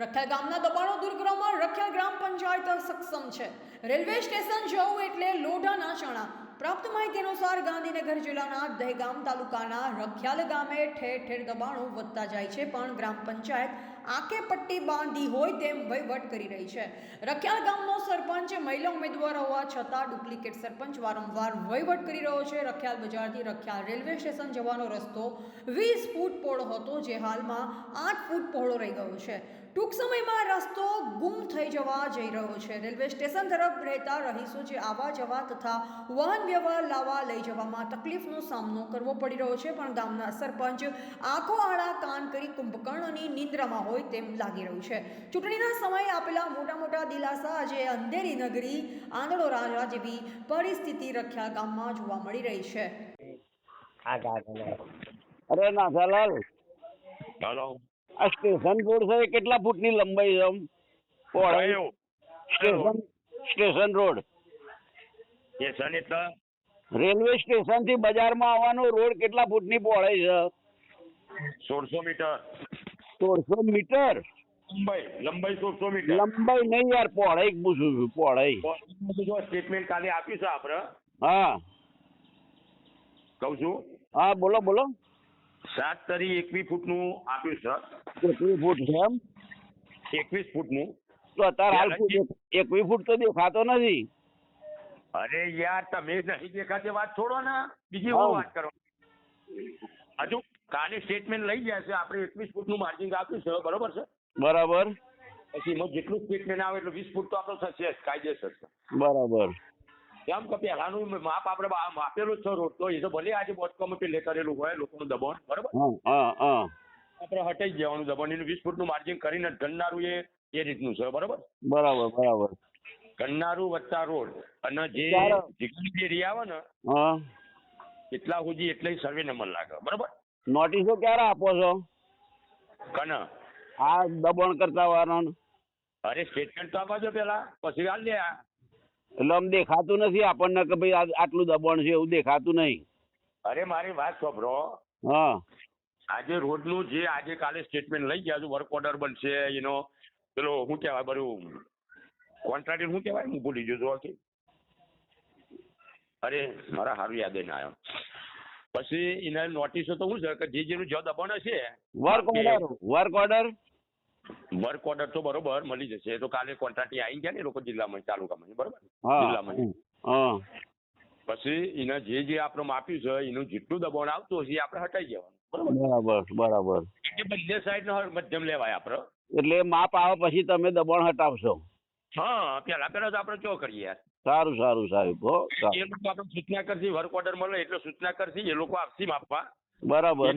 રખિયાલ ગામના દબાણો દૂર કરવામાં રખિયાલ ગ્રામ પંચાયત સક્ષમ છે. રેલવે સ્ટેશન જવું એટલે લોઢાના ચણા. પ્રાપ્ત માહિતી અનુસાર ગાંધીનગર જિલ્લાના દહેગામ તાલુકાના રખિયાલ ગામે ઠેર ઠેર દબાણો વધતા જાય છે, પણ ગ્રામ પંચાયત આંખે પટ્ટી બાંધી હોય તેમ વહીવટ કરી રહી છે. રખિયાલ ગામનો સરપંચ મહિલા ઉમેદવાર હોવા છતાં ડુપ્લિકેટ સરપંચ વારંવાર વહીવટ કરી રહ્યો છે. રખિયાલ બજારથી રખિયાલ રેલવે સ્ટેશન જવાનો રસ્તો 20 ફૂટ પહોળો હતો, જે હાલમાં 8 ફૂટ પહોળો રહી ગયો છે. ટૂંક સમયમાં રસ્તો ગુમ થઈ જવા જઈ રહ્યો છે. રેલવે સ્ટેશન તરફ રહેતા રહીશો જે આવવા જવા તથા વાહન વ્યવહાર લાવવા લઈ જવામાં તકલીફનો સામનો કરવો પડી રહ્યો છે, પણ ગામના સરપંચ આંખો આડા કાન કરી કુંભકર્ણની નિંદ્રામાં હોય તેમ લાગી રહ્યું છે. ચૂંટણીના સમયે આપેલા મોટા મોટા દિલાસા આજે અંધેરી નગરી આંધળો રાજા જેવી પરિસ્થિતિ રખિયાલ ગામમાં જોવા મળી રહી છે. અરે નાથાલાલ, હેલો. આ સ્ટેશન રોડ છે, કેટલા ફૂટની લંબાઈ છે? પહોળાઈ સ્ટેશન રોડ સ્ટેશન એટલે રેલવે સ્ટેશન થી બજારમાં આવવાનો રોડ કેટલા ફૂટની પહોળાઈ છે? 1600 મીટર. 1600 મીટર લંબાઈ 1600 મીટર. લંબાઈ નહીં યાર, પહોળાઈ પૂછું છું. પહોળાઈ જો સ્ટેટમેન્ટ કાલે આપ્યું છે આપણે. હા કહું છું. હા, બોલો બોલો. 7 તરી 21 ફૂટનું આપ્યું છે. 21 ફૂટ છે એમ? 21 ફૂટનું. તો અત્યારે હાલ 21 ફૂટ તો દેખાતો નથી. અરે યાર, તમે નહીં દેખાતી વાત છોડો ને, બીજી હું વાત કરો. હજુ કાલે સ્ટેટમેન્ટ લઈ ગયા છે આપણે. 21 ફૂટનું માર્જિંગ આપ્યું છે, બરોબર છે? બરાબર. પછી એમાં જેટલું સ્ટેટમેન્ટ આવે એટલે 20 ફૂટ તો આપણો થશે કાયદેસર. બરાબર. કેમ કે પહેલાનું માપ આપણે માપેલું જ છે રોડ તો. એ તો ભલે આજે બોટકામાં પેલે કરેલું હોય લોકોનું દબાણ, બરાબર, આપણે હટાઈ જવાનું દબાણ. એનું 20 ફૂટનું માર્જિન કરીને ગણનારું એ રીતનું છે, બરાબર. બરાબર બરાબર. ગણનારું વત્તા રોડ અને જે એરિયા આવે ને એટલા સુધી એટલે સર્વે નંબર લાગે, બરાબર. નોટિસો ક્યારે આપો છો? કને આ દબાણ કરતા વાળાને? અરે સ્ટેટમેન્ટ તો આપવા દો પેલા, પછી હાલ લે. એટલે આમ દેખાતું નથી આપણને કે ભાઈ આટલું દબાણ છે, એવું દેખાતું નહીં. અરે મારી વાત સાંભળો. હા, આજે રોડનું જે આજે કાલે સ્ટેટમેન્ટ લઈ ગયા, વર્ક ઓર્ડર બનશે એનો પેલો શું કહેવાય, બધું કોન્ટ્રાક્ટર શું કહેવાય, હું ભૂલી ગયો છું. અરે મારા સારું યાદ નહીં આવ્યો. પછી એના નોટિસો તો શું છે કે જે જેનું જો દબાણ હશે વર્ક ઓર્ડર તો બરોબર મળી જશે. તો કાલે કોન્ટ્રાક્ટર આવી ગયા ને લોકો જિલ્લામાં તાલુકામાં, બરોબર, જિલ્લામાં. પછી એના જે આપણે માપ્યું છે એનું જેટલું દબાણ આવતું હશે એ આપણે હટાઈ જવાનું, બરાબર બરાબર. બંને સાઈડ નો મધ્યમ લેવાય આપણે. એટલે માપ આવે પછી તમે દબાણ હટાવશો? હા, પેલા તો આપણે ચો કરીએ યાર. સારું સારું સાહેબ. એ લોકો આપણે સૂચના કરશે, વર્ક ઓર્ડર મળે એટલે સૂચના કરશે, એ લોકો આપશે માપવા. બરાબર.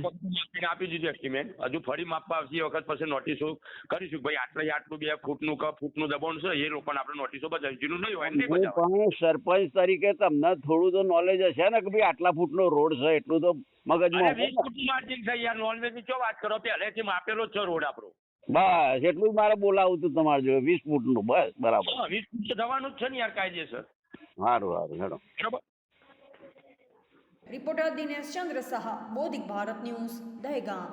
આપી દીધું એસ્ટિમેટ. હજુ ફરી માપવા આવશે એ વખત પછી નોટિસો કરીશું ભાઈ આટલું 2 ફૂટનું ફૂટનું દબાણ છે, એ લોકોને આપણે નોટિસો બતાવીશું. નહીં હોય નહીં બતાવે. પણ સરપંચ તરીકે તમને થોડું તો નોલેજ હશે ને કે ભાઈ આટલા ફૂટનો રોડ છે, એટલું તો મગજમાં. 20 ફૂટનું માર્જિન છે યાર, નોનવેજ ની શું વાત કરો, પહેલેથી માપેલો જ છે રોડ આપણો. બસ એટલું જ મારે બોલાવું હતું તમારે જોડે, 20 ફૂટનું. બસ બરાબર. 20 ફૂટ તો થવાનું જ છે ને યાર, કાયદેસર. સારું સારું, હેડો. બરાબર. રિપોર્ટર દિનેશ ચંદ્ર સાહા, બોધિક ભારત ન્યૂઝ, દહેગામ.